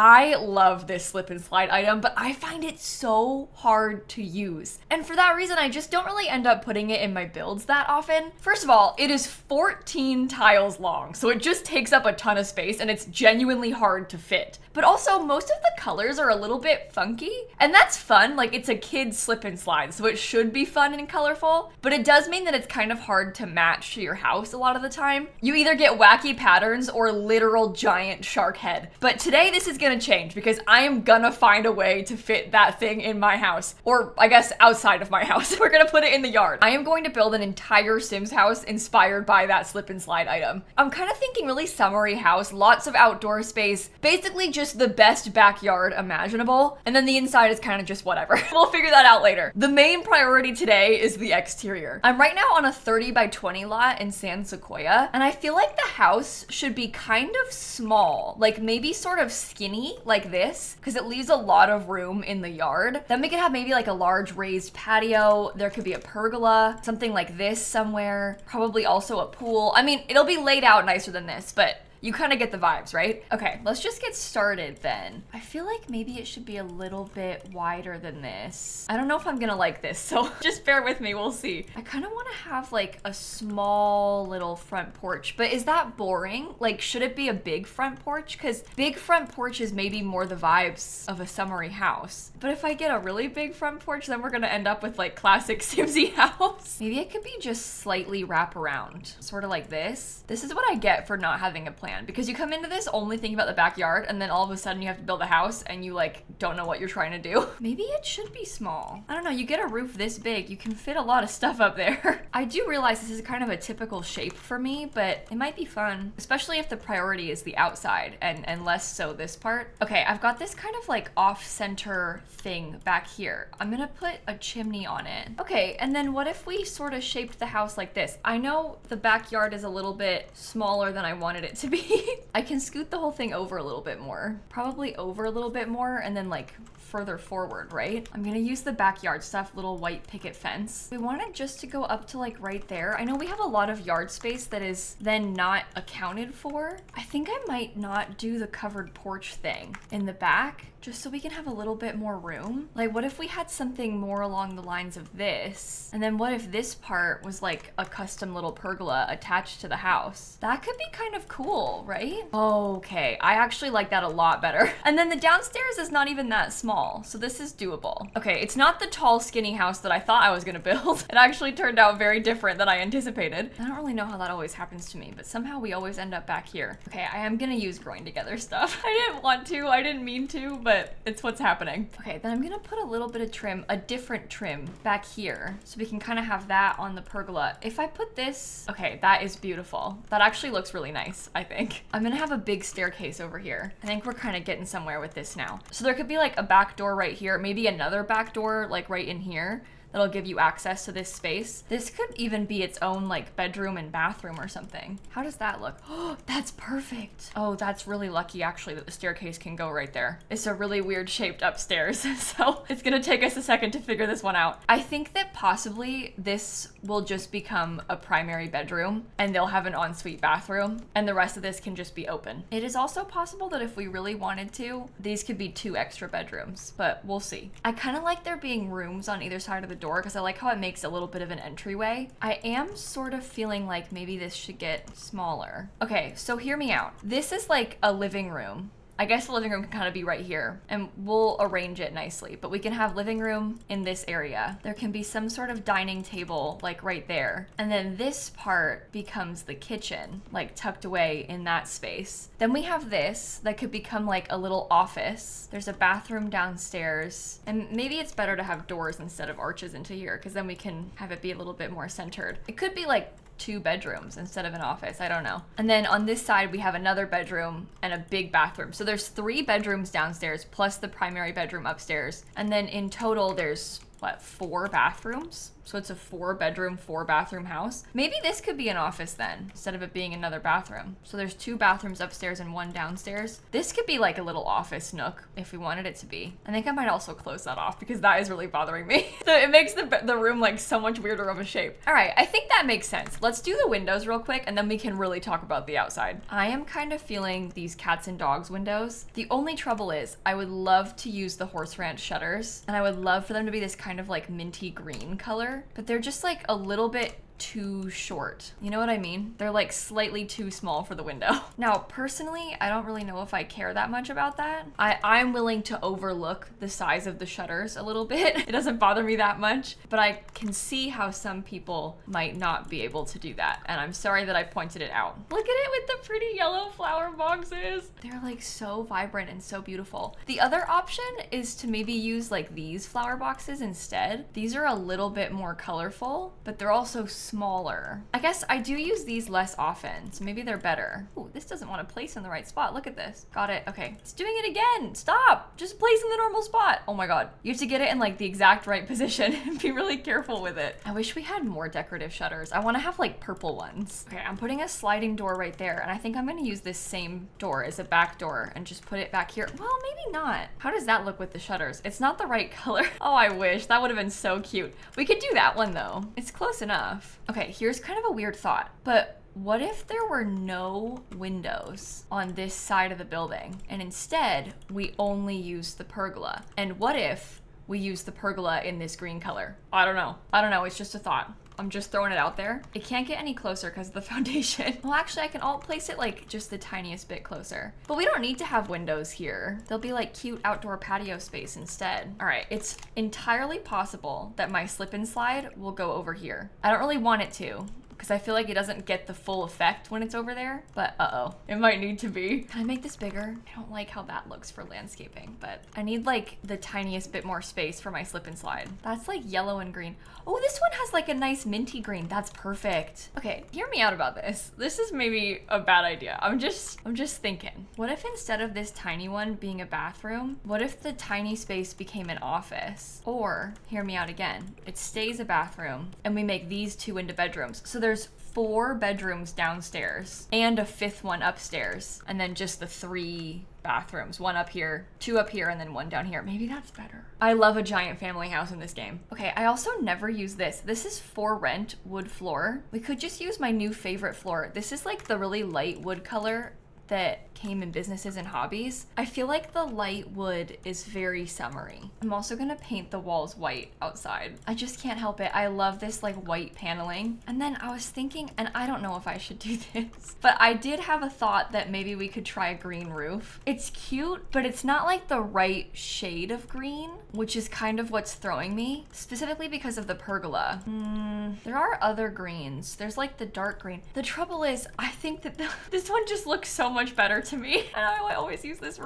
I love this slip and slide item, but I find it so hard to use. And for that reason, I just don't really end up putting it in my builds that often. First of all, it is 14 tiles long, so it just takes up a ton of space and it's genuinely hard to fit. But also, most of the colors are a little bit funky, and that's fun. Like, it's a kid's slip and slide, so it should be fun and colorful, but it does mean that it's kind of hard to match to your house a lot of the time. You either get wacky patterns or literal giant shark head. But today this is gonna change because I am gonna find a way to fit that thing in my house, or I guess outside of my house. We're gonna put it in the yard. I am going to build an entire Sims house inspired by that slip and slide item. I'm kind of thinking really summery house, lots of outdoor space, basically just the best backyard imaginable, and then the inside is kind of just whatever. We'll figure that out later. The main priority today is the exterior. I'm right now on a 30 by 20 lot in San Sequoia, and I feel like the house should be kind of small, like maybe sort of skinny like this, because it leaves a lot of room in the yard. Then we could have maybe like a large raised patio. There could be a pergola, something like this somewhere, probably also a pool. I mean, it'll be laid out nicer than this, but you kind of get the vibes, right? Okay, let's just get started then. I feel like maybe it should be a little bit wider than this. I don't know if I'm gonna like this, so just bear with me, we'll see. I kind of want to have like a small little front porch, but is that boring? Like, should it be a big front porch? Because big front porch is maybe more the vibes of a summery house. But if I get a really big front porch, then we're gonna end up with like classic Simsie house. Maybe it could be just slightly wrap around, sort of like this. This is what I get for not having a plan, because you come into this only thinking about the backyard, and then all of a sudden you have to build a house and you like don't know what you're trying to do. Maybe it should be small. I don't know, you get a roof this big, you can fit a lot of stuff up there. I do realize this is kind of a typical shape for me, but it might be fun, especially if the priority is the outside and less so this part. Okay, I've got this kind of like off-center thing back here. I'm gonna put a chimney on it. Okay, and then what if we sort of shaped the house like this? I know the backyard is a little bit smaller than I wanted it to be. I can scoot the whole thing over a little bit more. Probably over a little bit more and then like further forward, right? I'm gonna use the backyard stuff, little white picket fence. We want it just to go up to like right there. I know we have a lot of yard space that is then not accounted for. I think I might not do the covered porch thing in the back, just so we can have a little bit more room. Like, what if we had something more along the lines of this? And then what if this part was like a custom little pergola attached to the house? That could be kind of cool, right? Okay, I actually like that a lot better. And then the downstairs is not even that small, so this is doable. Okay, it's not the tall, skinny house that I thought I was gonna build. It actually turned out very different than I anticipated. I don't really know how that always happens to me, but somehow we always end up back here. Okay, I am gonna use growing together stuff. I didn't want to, I didn't mean to, but it's what's happening. Okay, then I'm gonna put a little bit of trim, a different trim back here, so we can kind of have that on the pergola. If I put this, okay, that is beautiful. That actually looks really nice, I think. I'm gonna have a big staircase over here. I think we're kind of getting somewhere with this now. So there could be like a back door right here, maybe another back door like right in here, that'll give you access to this space. This could even be its own like bedroom and bathroom or something. How does that look? Oh, that's perfect. Oh, that's really lucky actually that the staircase can go right there. It's a really weird shaped upstairs, so it's gonna take us a second to figure this one out. I think that possibly this will just become a primary bedroom and they'll have an ensuite bathroom and the rest of this can just be open. It is also possible that if we really wanted to, these could be 2 extra bedrooms, but we'll see. I kind of like there being rooms on either side of the door because I like how it makes a little bit of an entryway. I am sort of feeling like maybe this should get smaller. Okay, so hear me out. This is like a living room. I guess the living room can kind of be right here and we'll arrange it nicely, but we can have living room in this area. There can be some sort of dining table like right there. And then this part becomes the kitchen, like tucked away in that space. Then we have this that could become like a little office. There's a bathroom downstairs, and maybe it's better to have doors instead of arches into here because then we can have it be a little bit more centered. It could be like 2 bedrooms instead of an office, I don't know. And then on this side, we have another bedroom and a big bathroom. So there's 3 bedrooms downstairs plus the primary bedroom upstairs. And then in total, there's what, 4 bathrooms? So it's a 4-bedroom, 4-bathroom house. Maybe this could be an office then, instead of it being another bathroom. So there's 2 bathrooms upstairs and 1 downstairs. This could be like a little office nook if we wanted it to be. I think I might also close that off because that is really bothering me. So it makes the room like so much weirder of a shape. All right, I think that makes sense. Let's do the windows real quick and then we can really talk about the outside. I am kind of feeling these cats and dogs windows. The only trouble is I would love to use the horse ranch shutters and I would love for them to be this kind of like minty green color, but they're just like a little bit too short. You know what I mean? They're like slightly too small for the window. Now, personally, I don't really know if I care that much about that. I'm willing to overlook the size of the shutters a little bit. It doesn't bother me that much, but I can see how some people might not be able to do that. And I'm sorry that I pointed it out. Look at it with the pretty yellow flower boxes. They're like so vibrant and so beautiful. The other option is to maybe use like these flower boxes instead. These are a little bit more colorful, but they're also smaller. I guess I do use these less often, so maybe they're better. Ooh, this doesn't want to place in the right spot. Look at this. Got it. Okay. It's doing it again. Stop. Just place in the normal spot. Oh my God. You have to get it in like the exact right position and be really careful with it. I wish we had more decorative shutters. I want to have like purple ones. Okay, I'm putting a sliding door right there, and I think I'm going to use this same door as a back door and just put it back here. Well, maybe not. How does that look with the shutters? It's not the right color. Oh, I wish. That would have been so cute. We could do that one though. It's close enough. Okay, here's kind of a weird thought, but what if there were no windows on this side of the building and instead we only use the pergola? And what if we use the pergola in this green color? I don't know. It's just a thought. I'm just throwing it out there. It can't get any closer because of the foundation. Well, actually, I can all place it like just the tiniest bit closer. But we don't need to have windows here. They'll be like cute outdoor patio space instead. All right, it's entirely possible that my slip and slide will go over here. I don't really want it to, because I feel like it doesn't get the full effect when it's over there, but uh-oh, it might need to be. Can I make this bigger? I don't like how that looks for landscaping, but I need like the tiniest bit more space for my slip and slide. That's like yellow and green. Oh, this one has like a nice minty green. That's perfect. Okay, hear me out about this. This is maybe a bad idea. I'm just thinking, what if instead of this tiny one being a bathroom, what if the tiny space became an office? Or, hear me out again, it stays a bathroom and we make these 2 into bedrooms. So there's 4 bedrooms downstairs and a 5th one upstairs, and then just the 3 bathrooms, 1 up here, 2 up here, and then 1 down here. Maybe that's better. I love a giant family house in this game. Okay, I also never use this. This is for rent wood floor. We could just use my new favorite floor. This is like the really light wood color that came in businesses and hobbies. I feel like the light wood is very summery. I'm also gonna paint the walls white outside. I just can't help it. I love this like white paneling. And then I was thinking, and I don't know if I should do this, but I did have a thought that maybe we could try a green roof. It's cute, but it's not like the right shade of green, which is kind of what's throwing me, specifically because of the pergola. There are other greens. There's like the dark green. The trouble is, I think that this one just looks so much better to me. I know I always use this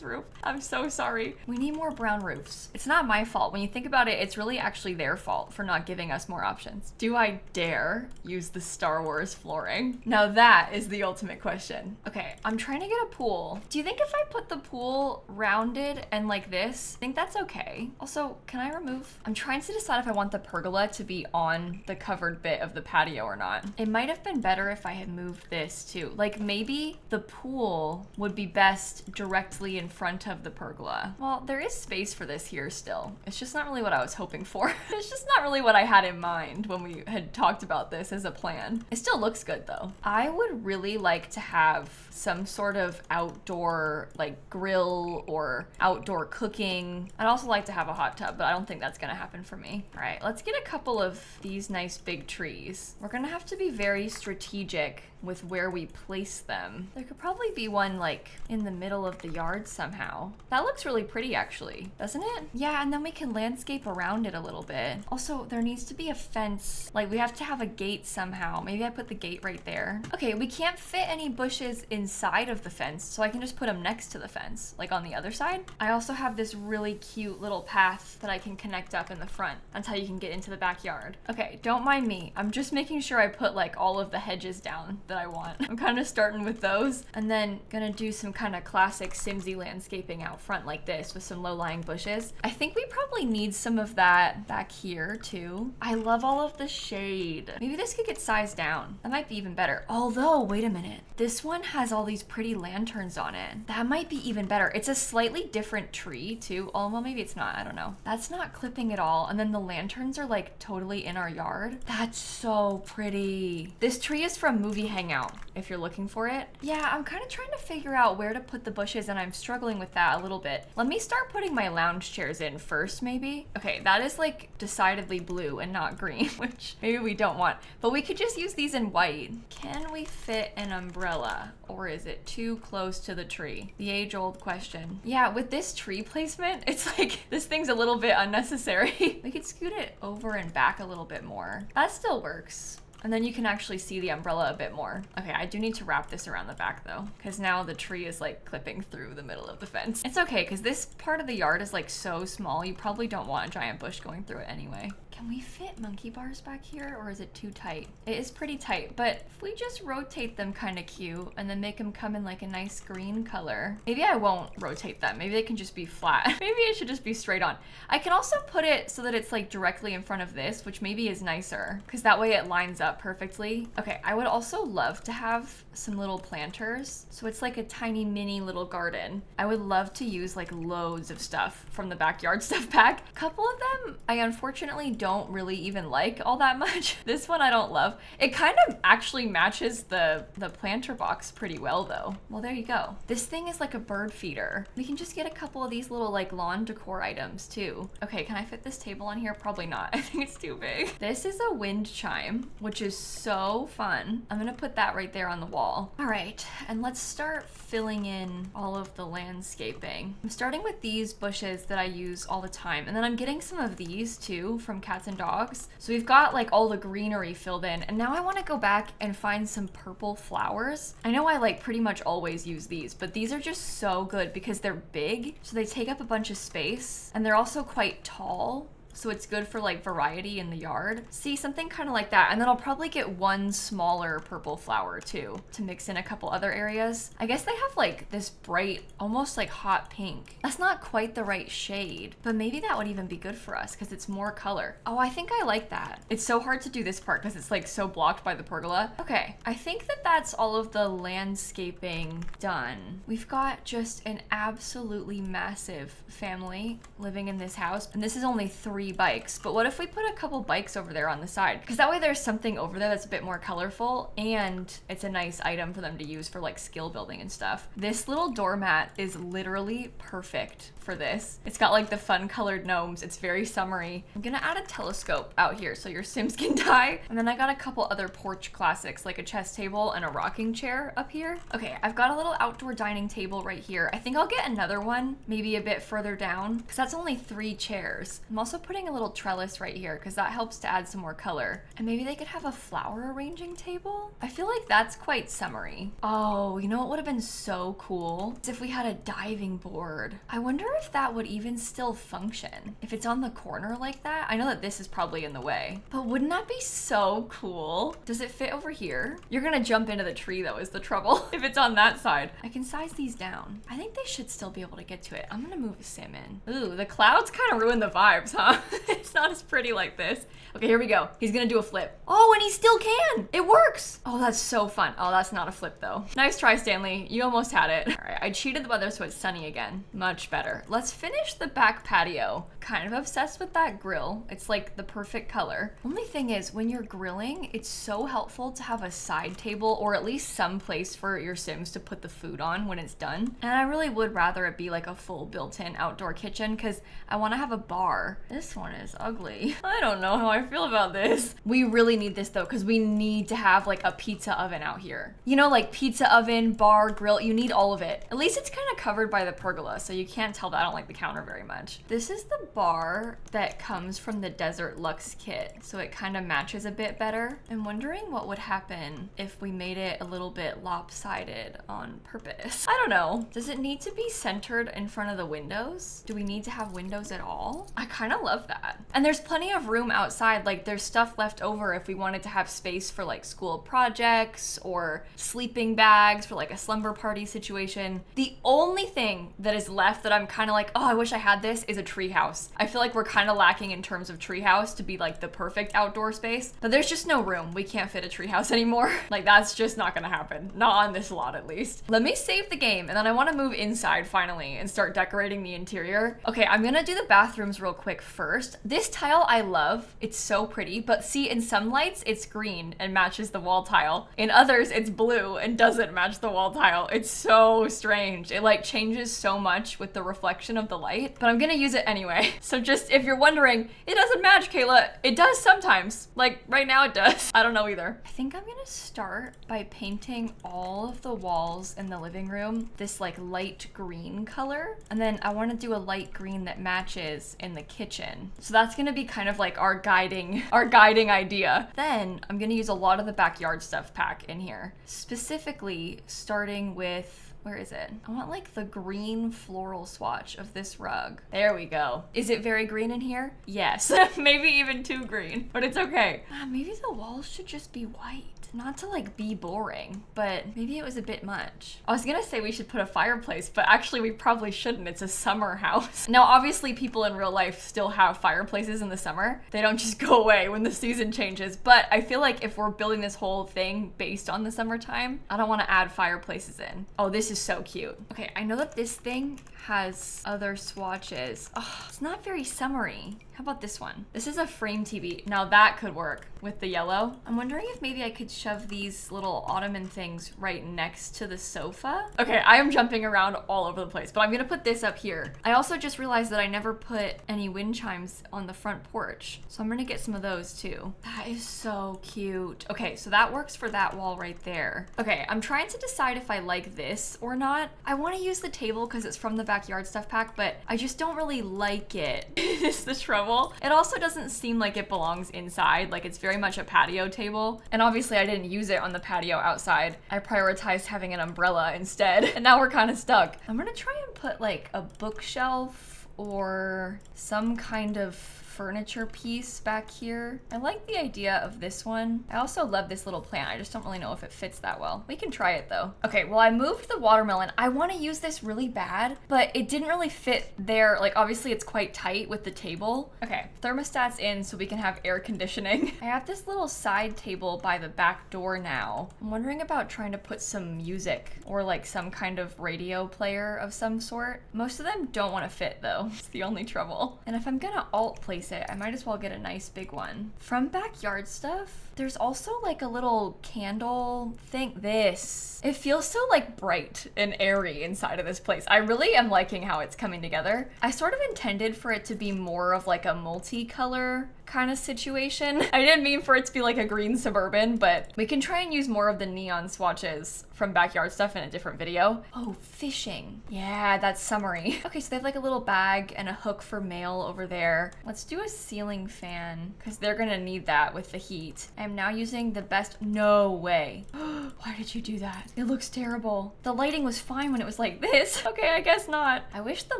roof. I'm so sorry. We need more brown roofs. It's not my fault. When you think about it, it's really actually their fault for not giving us more options. Do I dare use the Star Wars flooring? Now that is the ultimate question. Okay, I'm trying to get a pool. Do you think if I put the pool rounded and like this, I think that's okay? Also, can I remove? I'm trying to decide if I want the pergola to be on the covered bit of the patio or not. It might have been better if I had moved this too. Like maybe the pool would be best directly in front of the pergola. Well, there is space for this here still. It's just not really what I was hoping for. It's just not really what I had in mind when we had talked about this as a plan. It still looks good though. I would really like to have some sort of outdoor like grill or outdoor cooking. I'd also like to have a hot tub, but I don't think that's gonna happen for me. All right, let's get a couple of these nice big trees. We're gonna have to be very strategic with where we place them. There could probably be one like in the middle of the yard somehow. That looks really pretty actually, doesn't it? Yeah, and then we can landscape around it a little bit. Also, there needs to be a fence. Like we have to have a gate somehow. Maybe I put the gate right there. Okay, we can't fit any bushes inside of the fence, so I can just put them next to the fence, like on the other side. I also have this really cute little path that I can connect up in the front. That's how you can get into the backyard. Okay, don't mind me. I'm just making sure I put like all of the hedges down that I want. I'm kind of starting starting with those. And then gonna do some kind of classic Simsy landscaping out front like this with some low-lying bushes. I think we probably need some of that back here too. I love all of the shade. Maybe this could get sized down. That might be even better. Although, wait a minute. This one has all these pretty lanterns on it. That might be even better. It's a slightly different tree too. Oh, well, maybe it's not. I don't know. That's not clipping at all. And then the lanterns are like totally in our yard. That's so pretty. This tree is from Movie Hangout, if you're looking for it. Yeah, I'm kind of trying to figure out where to put the bushes, and I'm struggling with that a little bit. Let me start putting my lounge chairs in first, maybe. Okay, that is like decidedly blue and not green, which maybe we don't want. But we could just use these in white. Can we fit an umbrella, or is it too close to the tree? The age-old question. Yeah, with this tree placement, it's like this thing's a little bit unnecessary. We could scoot it over and back a little bit more. That still works. And then you can actually see the umbrella a bit more. Okay, I do need to wrap this around the back though, because now the tree is like clipping through the middle of the fence. It's okay, because this part of the yard is like so small, you probably don't want a giant bush going through it anyway. Can we fit monkey bars back here, or is it too tight? It is pretty tight, but if we just rotate them kind of cute and then make them come in like a nice green color. Maybe I won't rotate them. Maybe they can just be flat. Maybe it should just be straight on. I can also put it so that it's like directly in front of this, which maybe is nicer, because that way it lines up perfectly. Okay, I would also love to have some little planters, so it's like a tiny mini little garden. I would love to use like loads of stuff from the backyard stuff pack. A couple of them I unfortunately don't really even like all that much. This one I don't love. It kind of actually matches the planter box pretty well though. Well, there you go. This thing is like a bird feeder. We can just get a couple of these little like lawn decor items too. Okay, can I fit this table on here? Probably not. I think it's too big. This is a wind chime, which is so fun. I'm gonna put that right there on the wall. All right, and let's start filling in all of the landscaping. I'm starting with these bushes that I use all the time, and then I'm getting some of these too from Cats and Dogs. So we've got like all the greenery filled in, and now I want to go back and find some purple flowers. I know I like pretty much always use these, but these are just so good because they're big, so they take up a bunch of space, and they're also quite tall. So it's good for like variety in the yard. See, something kind of like that. And then I'll probably get one smaller purple flower too to mix in a couple other areas. I guess they have like this bright, almost like hot pink. That's not quite the right shade, but maybe that would even be good for us because it's more color. Oh, I think I like that. It's so hard to do this part because it's like so blocked by the pergola. Okay, I think that that's all of the landscaping done. We've got just an absolutely massive family living in this house, and this is only 3 bikes, but what if we put a couple bikes over there on the side? Because that way there's something over there that's a bit more colorful, and it's a nice item for them to use for like skill building and stuff. This little doormat is literally perfect for this. It's got like the fun colored gnomes. It's very summery. I'm gonna add a telescope out here so your Sims can die. And then I got a couple other porch classics like a chess table and a rocking chair up here. Okay, I've got a little outdoor dining table right here. I think I'll get another one maybe a bit further down because that's only 3 chairs. I'm also putting a little trellis right here because that helps to add some more color. And maybe they could have a flower arranging table. I feel like that's quite summery. Oh, you know what would have been so cool? Is if we had a diving board. I wonder if that would even still function if it's on the corner like that. I know that this is probably in the way, but wouldn't that be so cool? Does it fit over here? You're gonna jump into the tree though is the trouble if it's on that side. I can size these down. I think they should still be able to get to it. I'm gonna move a sim in. Ooh, the clouds kind of ruin the vibes, huh? It's not as pretty like this. Okay, here we go. He's gonna do a flip. Oh, and he still can. It works. Oh, that's so fun. Oh, that's not a flip though. Nice try, Stanley. You almost had it. All right, I cheated the weather so it's sunny again. Much better. Let's finish the back patio. Kind of obsessed with that grill. It's like the perfect color. Only thing is, when you're grilling, it's so helpful to have a side table or at least some place for your Sims to put the food on when it's done. And I really would rather it be like a full built-in outdoor kitchen because I want to have a bar. This one is ugly. I don't know how I feel about this. We really need this though because we need to have like a pizza oven out here. You know, like pizza oven, bar, grill, you need all of it. At least it's kind of covered by the pergola, so you can't tell that I don't like the counter very much. This is the bar that comes from the Desert Luxe kit, so it kind of matches a bit better. I'm wondering what would happen if we made it a little bit lopsided on purpose. I don't know. Does it need to be centered in front of the windows? Do we need to have windows at all? I kind of love love that. And there's plenty of room outside. Like there's stuff left over if we wanted to have space for like school projects or sleeping bags for like a slumber party situation. The only thing that is left that I'm kind of like, oh, I wish I had this is a treehouse. I feel like we're kind of lacking in terms of treehouse to be like the perfect outdoor space, but there's just no room. We can't fit a treehouse anymore. Like that's just not gonna happen. Not on this lot at least. Let me save the game and then I want to move inside finally and start decorating the interior. Okay, I'm gonna do the bathrooms real quick first. This tile I love. It's so pretty, but see in some lights it's green and matches the wall tile. In others it's blue and doesn't match the wall tile. It's so strange. It like changes so much with the reflection of the light, but I'm gonna use it anyway. So just if you're wondering, it doesn't match, Kayla. It does sometimes. Like right now it does. I don't know either. I think I'm gonna start by painting all of the walls in the living room this like light green color. And then I want to do a light green that matches in the kitchen. So that's gonna be kind of like our guiding idea. Then I'm gonna use a lot of the backyard stuff pack in here. Specifically starting with, where is it? I want like the green floral swatch of this rug. There we go. Is it very green in here? Yes. Maybe even too green, but it's okay. Maybe the walls should just be white. Not to like be boring, but maybe it was a bit much. I was gonna say we should put a fireplace, but actually we probably shouldn't. It's a summer house. Now, obviously people in real life still have fireplaces in the summer. They don't just go away when the season changes, but I feel like if we're building this whole thing based on the summertime, I don't wanna add fireplaces in. Oh, this is so cute. Okay, I know that this thing has other swatches. Oh, it's not very summery. How about this one? This is a frame TV. Now that could work with the yellow. I'm wondering if maybe I could shove these little ottoman things right next to the sofa. Okay, I am jumping around all over the place, but I'm gonna put this up here. I also just realized that I never put any wind chimes on the front porch, so I'm gonna get some of those too. That is so cute. Okay, so that works for that wall right there. Okay, I'm trying to decide if I like this or not. I wanna use the table because it's from the backyard stuff pack, but I just don't really like it. It's the trouble. It also doesn't seem like it belongs inside, like it's very much a patio table. And obviously I didn't use it on the patio outside. I prioritized having an umbrella instead, and now we're kind of stuck. I'm gonna try and put like a bookshelf or some kind of furniture piece back here. I like the idea of this one. I also love this little plant. I just don't really know if it fits that well. We can try it though. Okay, well I moved the watermelon. I want to use this really bad, but it didn't really fit there. Like obviously it's quite tight with the table. Okay, thermostat's in so we can have air conditioning. I have this little side table by the back door now. I'm wondering about trying to put some music or like some kind of radio player of some sort. Most of them don't want to fit though. It's the only trouble. And if I'm gonna alt place it, I might as well get a nice big one. From backyard stuff, there's also like a little candle thing. This, it feels so like bright and airy inside of this place. I really am liking how it's coming together. I sort of intended for it to be more of like a multicolor kind of situation. I didn't mean for it to be like a green Suburban, but we can try and use more of the neon swatches from backyard stuff in a different video. Oh, fishing. Yeah, that's summery. Okay, so they have like a little bag and a hook for mail over there. Let's do a ceiling fan because they're gonna need that with the heat. I'm now using the best, no way. Why did you do that? It looks terrible. The lighting was fine when it was like this. Okay, I guess not. I wish the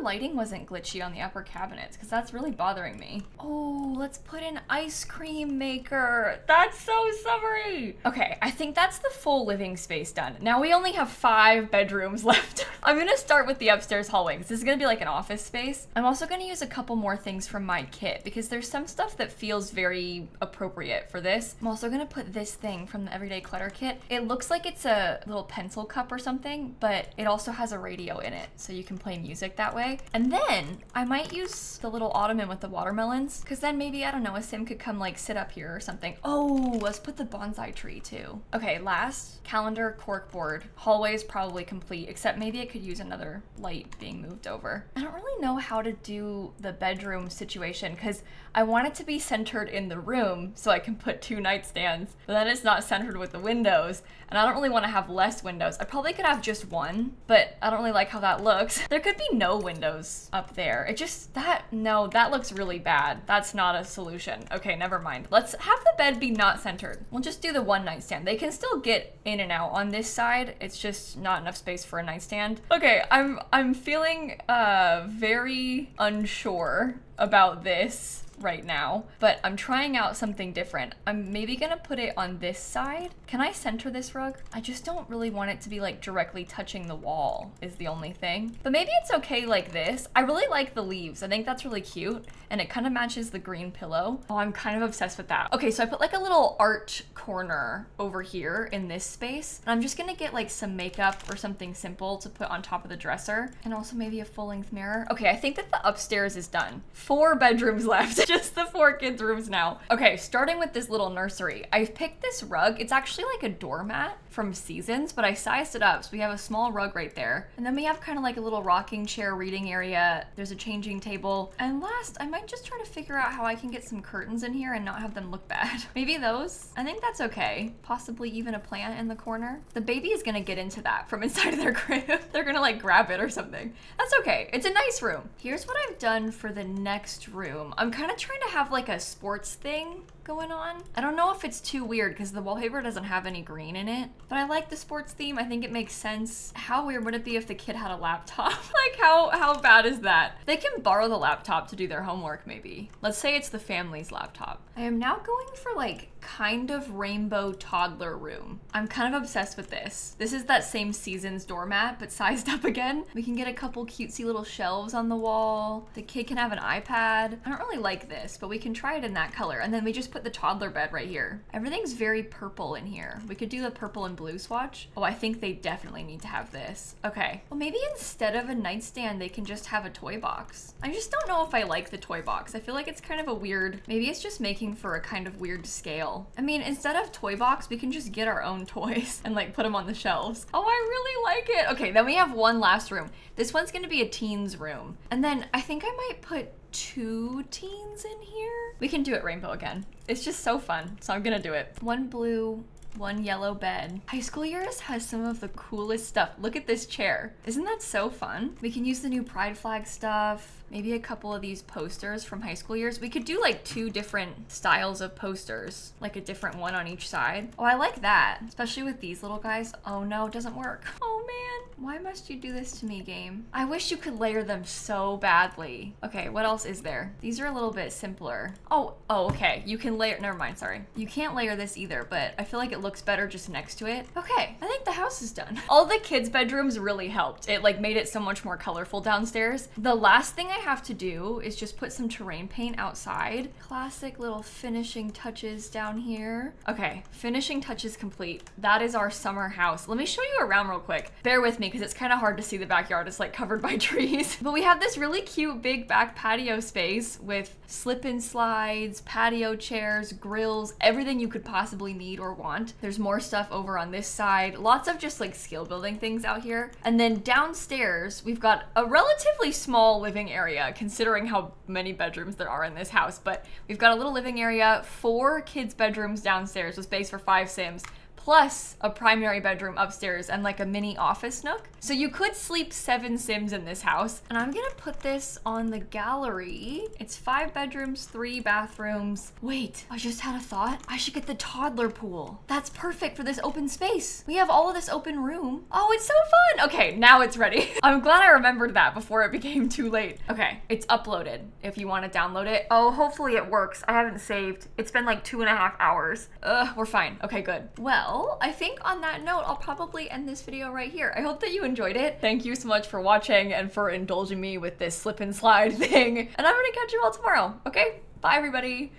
lighting wasn't glitchy on the upper cabinets because that's really bothering me. Oh, let's put an ice cream maker. That's so summery. Okay, I think that's the full living space done. Now we only have 5 bedrooms left. I'm gonna start with the upstairs hallway because this is gonna be like an office space. I'm also gonna use a couple more things from my kit because there's some stuff that feels very appropriate for this. I'm also gonna put this thing from the Everyday Clutter kit. It looks like it's a little pencil cup or something, but it also has a radio in it, so you can play music that way. And then I might use the little ottoman with the watermelons because then maybe, I don't know, a sim could come like sit up here or something. Oh, let's put the bonsai tree too. Okay, last, calendar, corkboard. Hallway is probably complete, except maybe it could use another light being moved over. I don't really know how to do the bedroom situation because I want it to be centered in the room so I can put 2 nightstands, but then it's not centered with the windows, and I don't really want to have less windows. I probably could have just one, but I don't really like how that looks. There could be no windows up there. It just, no, that looks really bad. That's not a solution. Okay, never mind. Let's have the bed be not centered. We'll just do the 1 nightstand. They can still get in and out on this side. It's just not enough space for a nightstand. Okay, I'm feeling very unsure about this. right now, but I'm trying out something different. I'm maybe gonna put it on this side. Can I center this rug? I just don't really want it to be like directly touching the wall is the only thing. But maybe it's okay like this. I really like the leaves. I think that's really cute and it kind of matches the green pillow. Oh, I'm kind of obsessed with that. Okay, so I put like a little art corner over here in this space. And I'm just gonna get like some makeup or something simple to put on top of the dresser and also maybe a full-length mirror. Okay, I think that the upstairs is done. 4 bedrooms left, just the 4 kids' rooms now. Okay, starting with this little nursery. I picked this rug. It's actually like a doormat from Seasons, but I sized it up. So we have a small rug right there. And then we have kind of like a little rocking chair reading area. There's a changing table. And last, I might just try to figure out how I can get some curtains in here and not have them look bad. Maybe those? I think that's okay. Possibly even a plant in the corner. The baby is gonna get into that from inside of their crib. They're gonna like grab it or something. That's okay. It's a nice room. Here's what I've done for the next room. I'm kind of trying to have like a sports thing going on. I don't know if it's too weird because the wallpaper doesn't have any green in it, but I like the sports theme. I think it makes sense. How weird would it be if the kid had a laptop? Like how bad is that? They can borrow the laptop to do their homework maybe. Let's say it's the family's laptop. I am now going for like kind of rainbow toddler room. I'm kind of obsessed with this. This is that same Seasons doormat, but sized up again. We can get a couple cutesy little shelves on the wall. The kid can have an iPad. I don't really like this, but we can try it in that color. And then we just put the toddler bed right here. Everything's very purple in here. We could do the purple and blue swatch. Oh, I think they definitely need to have this. Okay. Well, maybe instead of a nightstand, they can just have a toy box. I just don't know if I like the toy box. I feel like it's kind of a weird, maybe it's just making for a kind of weird scale. I mean, instead of toy box, we can just get our own toys and like put them on the shelves. Oh, I really like it. Okay, then we have one last room. This one's gonna be a teens room. And then I think I might put 2 teens in here. We can do it rainbow again. It's just so fun, so I'm gonna do it. 1 blue, 1 yellow bed. High School Years has some of the coolest stuff. Look at this chair. Isn't that so fun? We can use the new pride flag stuff. Maybe a couple of these posters from High School Years. We could do like 2 different styles of posters, like a different one on each side. Oh, I like that, especially with these little guys. Oh no, it doesn't work. Oh man, why must you do this to me, game? I wish you could layer them so badly. Okay, what else is there? These are a little bit simpler. Oh, okay, you can layer, never mind, sorry. You can't layer this either, but I feel like it looks better just next to it. Okay, I think the house is done. All the kids' bedrooms really helped. It like made it so much more colorful downstairs. The last thing I have to do is just put some terrain paint outside. Classic little finishing touches down here. Okay, finishing touches complete. That is our summer house. Let me show you around real quick. Bear with me because it's kind of hard to see the backyard. It's like covered by trees. But we have this really cute big back patio space with slip and slides, patio chairs, grills, everything you could possibly need or want. There's more stuff over on this side. Lots of just like skill building things out here. And then downstairs, we've got a relatively small living area considering how many bedrooms there are in this house. But we've got a little living area, 4 kids' bedrooms downstairs with space for 5 Sims, plus a primary bedroom upstairs and like a mini office nook. So you could sleep 7 Sims in this house. And I'm gonna put this on the gallery. It's 5 bedrooms, 3 bathrooms. Wait, I just had a thought. I should get the toddler pool. That's perfect for this open space. We have all of this open room. Oh, it's so fun. Okay, now it's ready. I'm glad I remembered that before it became too late. Okay, it's uploaded if you want to download it. Oh, hopefully it works. I haven't saved. It's been like 2.5 hours. We're fine. Okay, good. Well, I think on that note, I'll probably end this video right here. I hope that you enjoyed it. Thank you so much for watching and for indulging me with this slip and slide thing. And I'm gonna catch you all tomorrow, okay? Bye, everybody.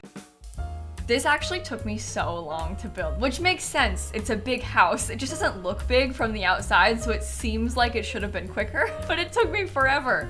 This actually took me so long to build, which makes sense. It's a big house. It just doesn't look big from the outside, so it seems like it should have been quicker, but it took me forever.